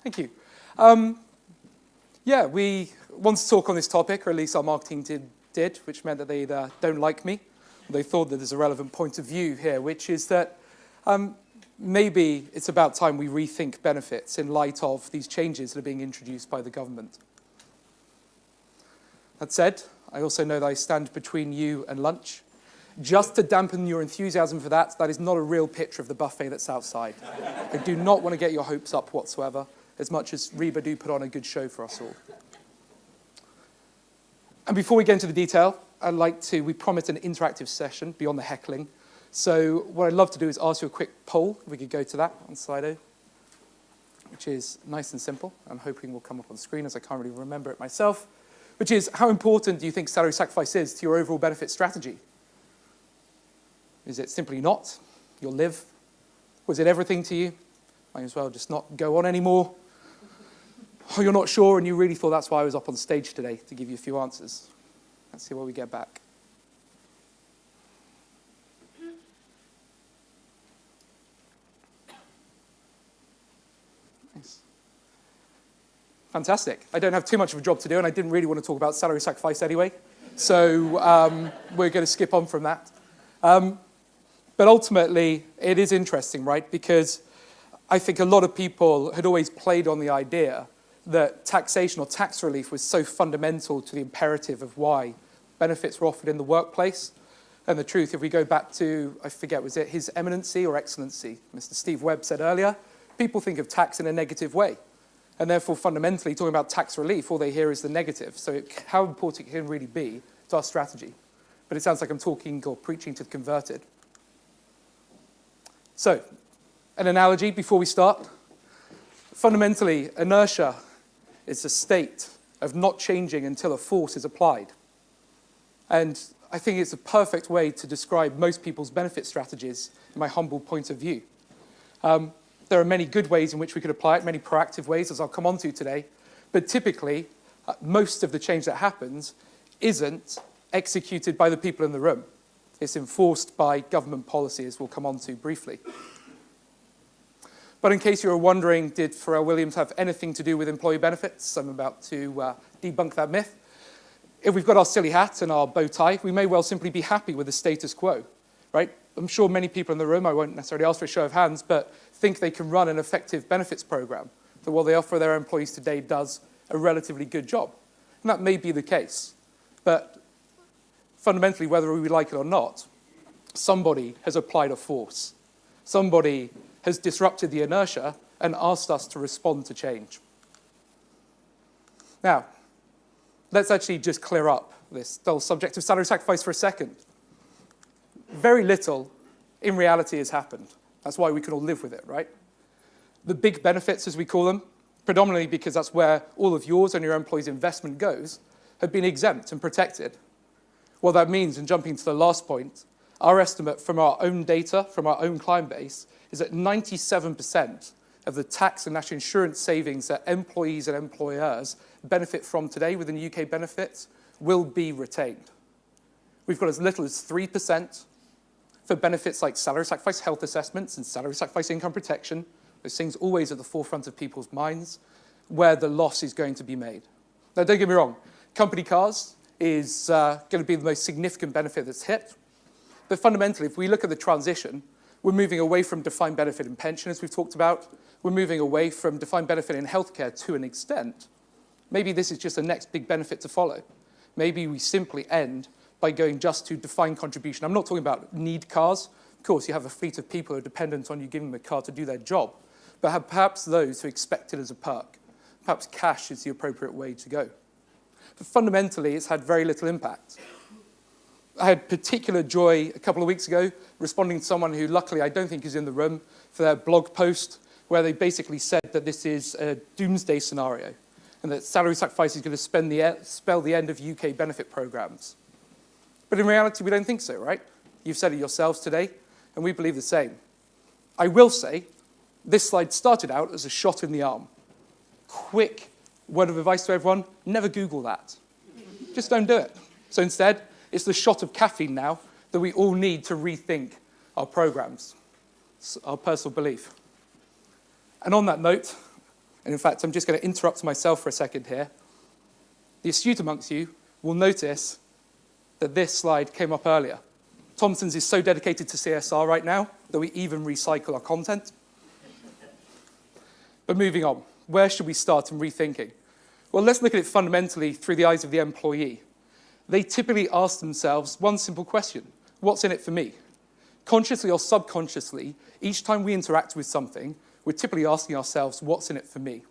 Thank you. Yeah, we wanted to talk on this topic, or at least our marketing team did, which meant that they either don't like me, or they thought that there's a relevant point of view here, which is that maybe it's about time we rethink benefits in light of these changes that are being introduced by the government. That said, I also know that I stand between you and lunch. Just to dampen your enthusiasm for that, that is not a real picture of the buffet that's outside. I do not want to get your hopes up whatsoever, as much as REBA do put on a good show for us all. And before we get into the detail, we promised an interactive session beyond the heckling. So what I'd love to do is ask you a quick poll. If we could go to that on Slido, which is nice and simple, and hoping will come up on the screen as I can't really remember it myself, which is, how important do you think salary sacrifice is to your overall benefit strategy? Is it simply not? You'll live? Was it everything to you? Might as well just not go on anymore. Or you're not sure and you really thought that's why I was up on stage today, to give you a few answers. Let's see what we get back. Nice. Fantastic. I don't have too much of a job to do, and I didn't really want to talk about salary sacrifice anyway. So we're going to skip on from that. But ultimately, it is interesting, right? Because I think a lot of people had always played on the idea that taxation or tax relief was so fundamental to the imperative of why benefits were offered in the workplace. And the truth, if we go back to, I forget, was it His Eminency or Excellency? Mr. Steve Webb said earlier, people think of tax in a negative way. And therefore, fundamentally, talking about tax relief, all they hear is the negative. So how important it can really be to our strategy. But it sounds like I'm talking or preaching to the converted. So, an analogy before we start. Fundamentally, inertia is a state of not changing until a force is applied. And I think it's a perfect way to describe most people's benefit strategies, in my humble point of view. There are many good ways in which we could apply it, many proactive ways, as I'll come on to today. But typically, most of the change that happens isn't executed by the people in the room. It's enforced by government policy, as we'll come on to briefly. But in case you were wondering, did Pharrell Williams have anything to do with employee benefits? I'm about to debunk that myth. If we've got our silly hat and our bow tie, we may well simply be happy with the status quo, right? I'm sure many people in the room, I won't necessarily ask for a show of hands, but think they can run an effective benefits program that what they offer their employees today does a relatively good job. And that may be the case. But fundamentally, whether we like it or not, somebody has applied a force. Somebody has disrupted the inertia and asked us to respond to change. Now, let's actually just clear up this dull subject of salary sacrifice for a second. Very little, in reality, has happened. That's why we can all live with it, right? The big benefits, as we call them, predominantly because that's where all of yours and your employees' investment goes, have been exempt and protected. What that means, and jumping to the last point, our estimate from our own data, from our own client base, is that 97% of the tax and national insurance savings that employees and employers benefit from today within UK benefits will be retained. We've got as little as 3% for benefits like salary sacrifice health assessments and salary sacrifice income protection, those things always at the forefront of people's minds, where the loss is going to be made. Now, don't get me wrong, company cars is going to be the most significant benefit that's hit. But fundamentally, if we look at the transition, we're moving away from defined benefit in pension, as we've talked about. We're moving away from defined benefit in healthcare to an extent. Maybe this is just the next big benefit to follow. Maybe we simply end by going just to defined contribution. I'm not talking about need cars. Of course, you have a fleet of people who are dependent on you giving them a car to do their job. But perhaps those who expect it as a perk. Perhaps cash is the appropriate way to go. But fundamentally, it's had very little impact. I had particular joy a couple of weeks ago responding to someone who luckily I don't think is in the room for their blog post where they basically said that this is a doomsday scenario and that salary sacrifice is going to spell the end of UK benefit programs. But in reality, we don't think so, right? You've said it yourselves today, and we believe the same. I will say, this slide started out as a shot in the arm. Quick word of advice to everyone, never Google that. Just don't do it. So instead, it's the shot of caffeine now that we all need to rethink our programs, our personal belief. And on that note, And in fact, I'm just going to interrupt myself for a second here. The astute amongst you will notice that this slide came up earlier. Thomson's is so dedicated to CSR right now that we even recycle our content. But moving on, where should we start in rethinking? Well, let's look at it fundamentally through the eyes of the employee. They typically ask themselves one simple question: what's in it for me? Consciously or subconsciously, each time we interact with something, we're typically asking ourselves, what's in it for me?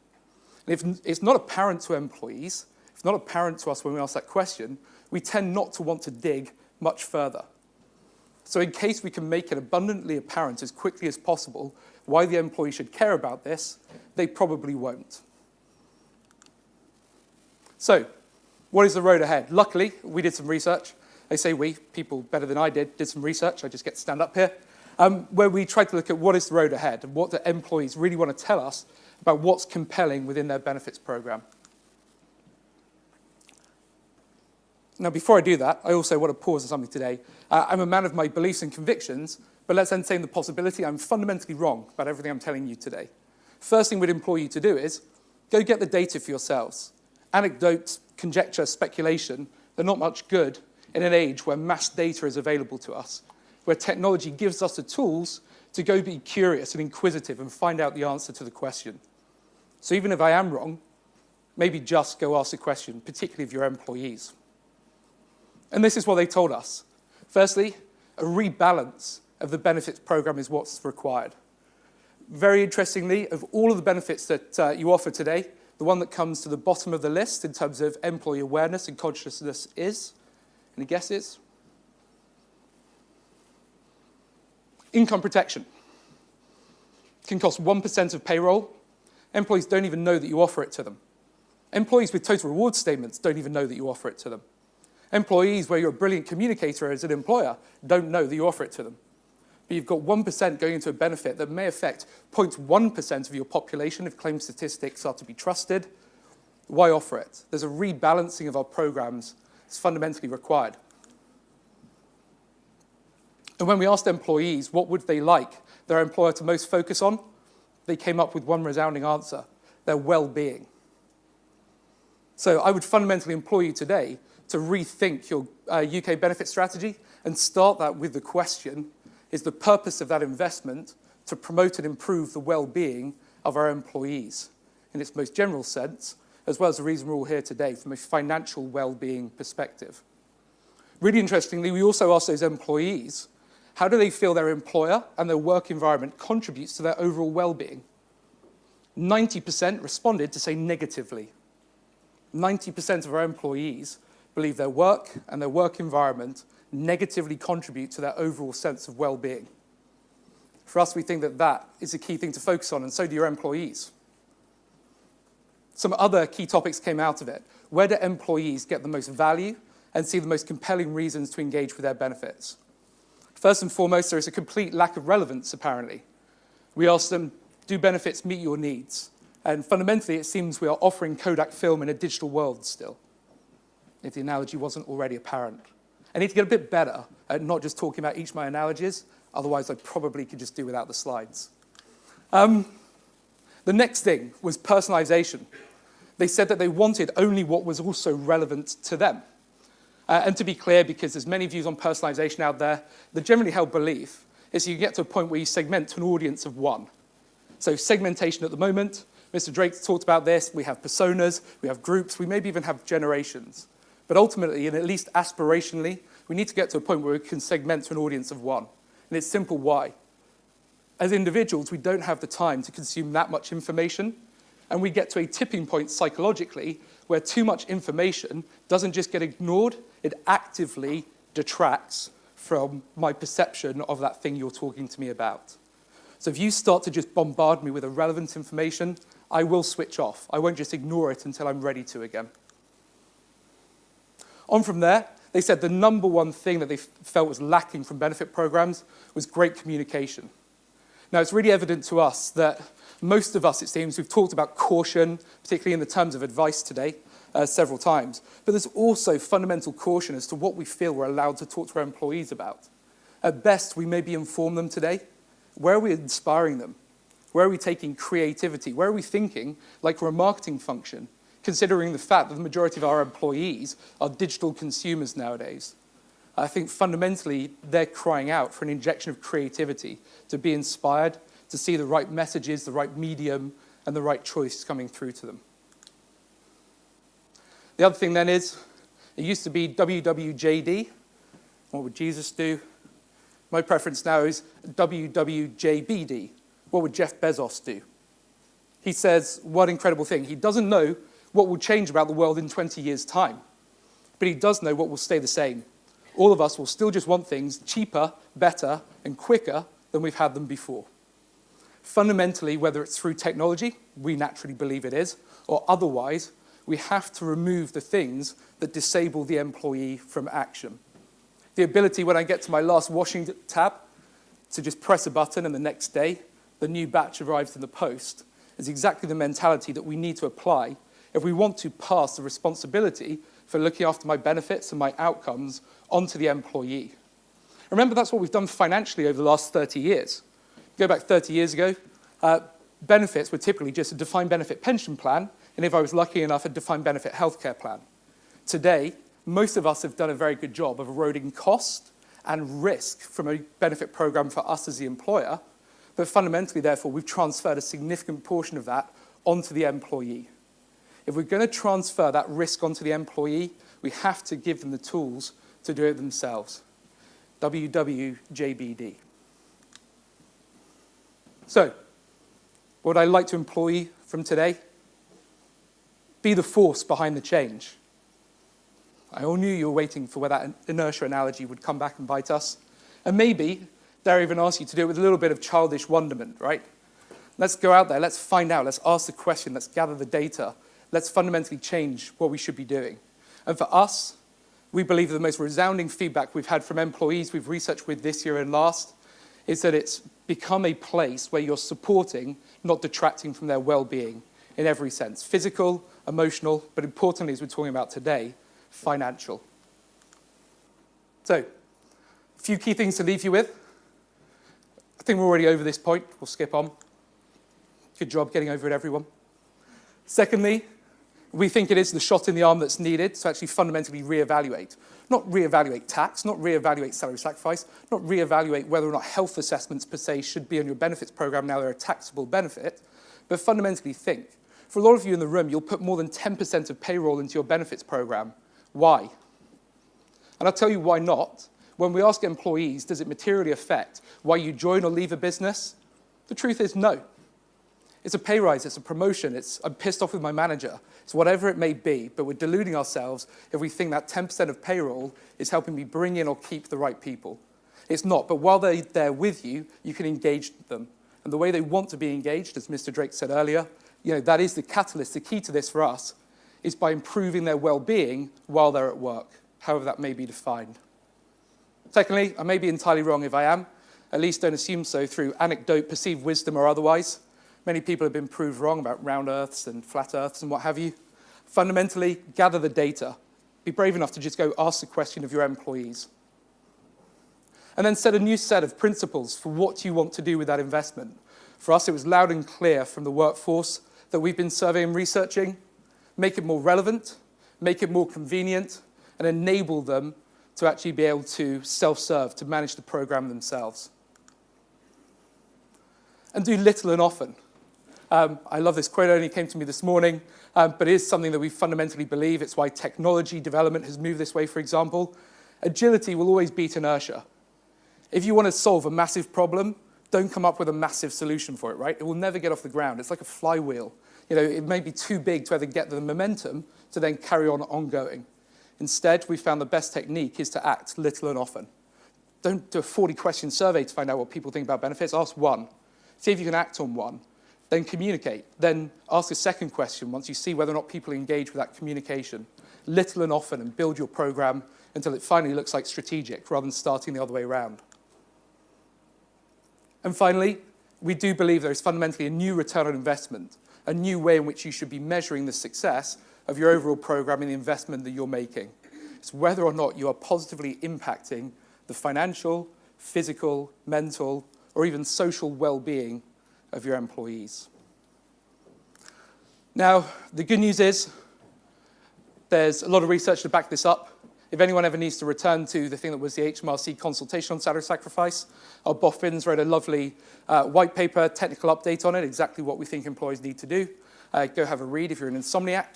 And if it's not apparent to employees, if it's not apparent to us when we ask that question, we tend not to want to dig much further. So in case we can make it abundantly apparent as quickly as possible why the employee should care about this, they probably won't. So, what is the road ahead? Luckily, we did some research. I say we, people better than I did some research. I just get to stand up here. Where we tried to look at what is the road ahead and what the employees really want to tell us about what's compelling within their benefits program. Now, before I do that, I also want to pause on something today. I'm a man of my beliefs and convictions, but let's entertain the possibility I'm fundamentally wrong about everything I'm telling you today. First thing we'd implore you to do is go get the data for yourselves. Anecdotes, conjecture, speculation, they're not much good in an age where mass data is available to us, where technology gives us the tools to go be curious and inquisitive and find out the answer to the question. So even if I am wrong, maybe just go ask the question, particularly of your employees. And this is what they told us. Firstly, a rebalance of the benefits program is what's required. Very interestingly, of all of the benefits that you offer today, the one that comes to the bottom of the list in terms of employee awareness and consciousness is, any guesses? Income protection. Can cost 1% of payroll. Employees don't even know that you offer it to them. Employees with total reward statements don't even know that you offer it to them. Employees where you're a brilliant communicator as an employer don't know that you offer it to them. But you've got 1% going into a benefit that may affect 0.1% of your population if claim statistics are to be trusted. Why offer it? There's a rebalancing of our programs that's fundamentally required. And when we asked employees what would they like their employer to most focus on, they came up with one resounding answer: their well-being. So I would fundamentally implore you today to rethink your UK benefit strategy and start that with the question, is the purpose of that investment to promote and improve the well-being of our employees in its most general sense, as well as the reason we're all here today from a financial well-being perspective. Really interestingly, we also asked those employees, how do they feel their employer and their work environment contributes to their overall well-being? 90% responded to say negatively. 90% of our employees believe their work and their work environment negatively contribute to their overall sense of well-being. For us, we think that that is a key thing to focus on, and so do your employees. Some other key topics came out of it. Where do employees get the most value and see the most compelling reasons to engage with their benefits? First and foremost, there is a complete lack of relevance, apparently. We asked them, do benefits meet your needs? And fundamentally, it seems we are offering Kodak film in a digital world still, if the analogy wasn't already apparent. I need to get a bit better at not just talking about each of my analogies, otherwise I probably could just do without the slides. The next thing was personalization. They said that they wanted only what was also relevant to them. And to be clear, because there's many views on personalization out there, the generally held belief is you get to a point where you segment to an audience of one. So segmentation at the moment, Mr. Drake talked about this, we have personas, we have groups, we maybe even have generations. But ultimately, and at least aspirationally, we need to get to a point where we can segment to an audience of one. And it's simple why. As individuals, we don't have the time to consume that much information, and we get to a tipping point psychologically where too much information doesn't just get ignored, it actively detracts from my perception of that thing you're talking to me about. So if you start to just bombard me with irrelevant information, I will switch off. I won't just ignore it until I'm ready to again. On from there, they said the number one thing that they felt was lacking from benefit programs was great communication. Now, it's really evident to us that most of us, it seems, we've talked about caution, particularly in the terms of advice today, several times. But there's also fundamental caution as to what we feel we're allowed to talk to our employees about. At best, we maybe inform them today. Where are we inspiring them? Where are we taking creativity? Where are we thinking like we're a marketing function, considering the fact that the majority of our employees are digital consumers nowadays? I think fundamentally they're crying out for an injection of creativity, to be inspired, to see the right messages, the right medium, and the right choice coming through to them. The other thing then is, it used to be WWJD. What would Jesus do? My preference now is WWJBD. What would Jeff Bezos do? He says one incredible thing. He doesn't know what will change about the world in 20 years' time, but he does know what will stay the same. All of us will still just want things cheaper, better, and quicker than we've had them before. Fundamentally, whether it's through technology, we naturally believe it is, or otherwise, we have to remove the things that disable the employee from action. The ability, when I get to my last washing tab, to just press a button and the next day, the new batch arrives in the post, is exactly the mentality that we need to apply if we want to pass the responsibility for looking after my benefits and my outcomes onto the employee. Remember, that's what we've done financially over the last 30 years. Go back 30 years ago, benefits were typically just a defined benefit pension plan, and if I was lucky enough, a defined benefit healthcare plan. Today, most of us have done a very good job of eroding cost and risk from a benefit program for us as the employer, but fundamentally, therefore, we've transferred a significant portion of that onto the employee. If we're going to transfer that risk onto the employee, we have to give them the tools to do it themselves. WWJBD. So, what I'd like to employ from today, be the force behind the change. I all knew you were waiting for where that inertia analogy would come back and bite us. And maybe they're even ask you to do it with a little bit of childish wonderment, right? Let's go out there, let's find out, let's ask the question, let's gather the data, let's fundamentally change what we should be doing. And for us, we believe the most resounding feedback we've had from employees we've researched with this year and last is that it's become a place where you're supporting, not detracting from their well-being in every sense. Physical, emotional, but importantly, as we're talking about today, financial. So, a few key things to leave you with. I think we're already over this point. We'll skip on. Good job getting over it, everyone. Secondly, we think it is the shot in the arm that's needed to actually fundamentally reevaluate. Not reevaluate tax, not reevaluate salary sacrifice, not reevaluate whether or not health assessments per se should be on your benefits program now they're a taxable benefit, but fundamentally think. For a lot of you in the room, you'll put more than 10% of payroll into your benefits program. Why? And I'll tell you why not. When we ask employees, does it materially affect why you join or leave a business? The truth is no. It's a pay rise, it's a promotion, it's I'm pissed off with my manager, it's whatever it may be, but we're deluding ourselves if we think that 10% of payroll is helping me bring in or keep the right people. It's not, but while they're there with you, you can engage them. And the way they want to be engaged, as Mr. Drake said earlier, that is the catalyst, the key to this for us, is by improving their well-being while they're at work, however that may be defined. Secondly, I may be entirely wrong if I am, at least don't assume so through anecdote, perceived wisdom or otherwise. Many people have been proved wrong about round earths and flat earths and what have you. Fundamentally, gather the data. Be brave enough to just go ask the question of your employees. And then set a new set of principles for what you want to do with that investment. For us, it was loud and clear from the workforce that we've been surveying and researching. Make it more relevant, make it more convenient, and enable them to actually be able to self-serve, to manage the program themselves. And do little and often. I love this quote, it only came to me this morning, but it is something that we fundamentally believe. It's why technology development has moved this way, for example. Agility will always beat inertia. If you want to solve a massive problem, don't come up with a massive solution for it, right? It will never get off the ground. It's like a flywheel. It may be too big to ever get the momentum to then carry on ongoing. Instead, we found the best technique is to act little and often. Don't do a 40-question survey to find out what people think about benefits. Ask one. See if you can act on one. Then communicate. Then ask a second question once you see whether or not people engage with that communication. Little and often, and build your program until it finally looks like strategic rather than starting the other way around. And finally, we do believe there is fundamentally a new return on investment, a new way in which you should be measuring the success of your overall program and the investment that you're making. It's whether or not you are positively impacting the financial, physical, mental, or even social well-being of your employees. Now, the good news is there's a lot of research to back this up. If anyone ever needs to return to the thing that was the HMRC consultation on salary sacrifice, our Boffins wrote a lovely white paper, technical update on it, exactly what we think employers need to do. Go have a read if you're an insomniac.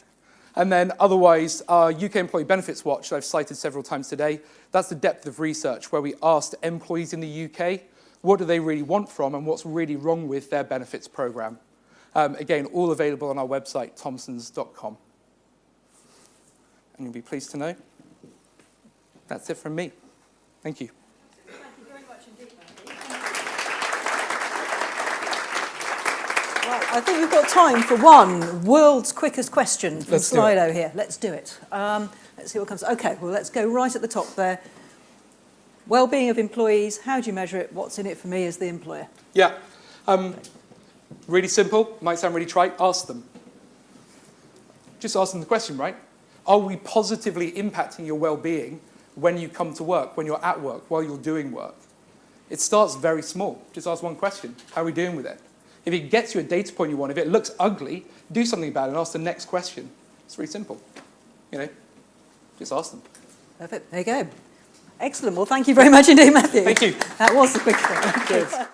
And then otherwise, our UK Employee Benefits Watch, that I've cited several times today, that's the depth of research where we asked employees in the UK, what do they really want from and what's really wrong with their benefits program. Again, all available on our website, thomsons.com. And you'll be pleased to know that's it from me. Thank you. Thank you very much indeed, Matthew. Right, I think we've got time for one world's quickest question from Slido here. Let's do it. Let's see what comes. Okay, well, let's go right at the top there. Well-being of employees, how do you measure it? What's in it for me as the employer? Yeah. Really simple, might sound really trite, ask them. Just ask them the question, right? Are we positively impacting your well-being when you come to work, when you're at work, while you're doing work? It starts very small. Just ask one question. How are we doing with it? If it gets you a data point you want, if it looks ugly, do something about it and ask the next question. It's really simple. You know, just ask them. Perfect. There you go. Excellent. Well, thank you very much indeed, Matthew. Thank you. That was the quick thing. Cheers.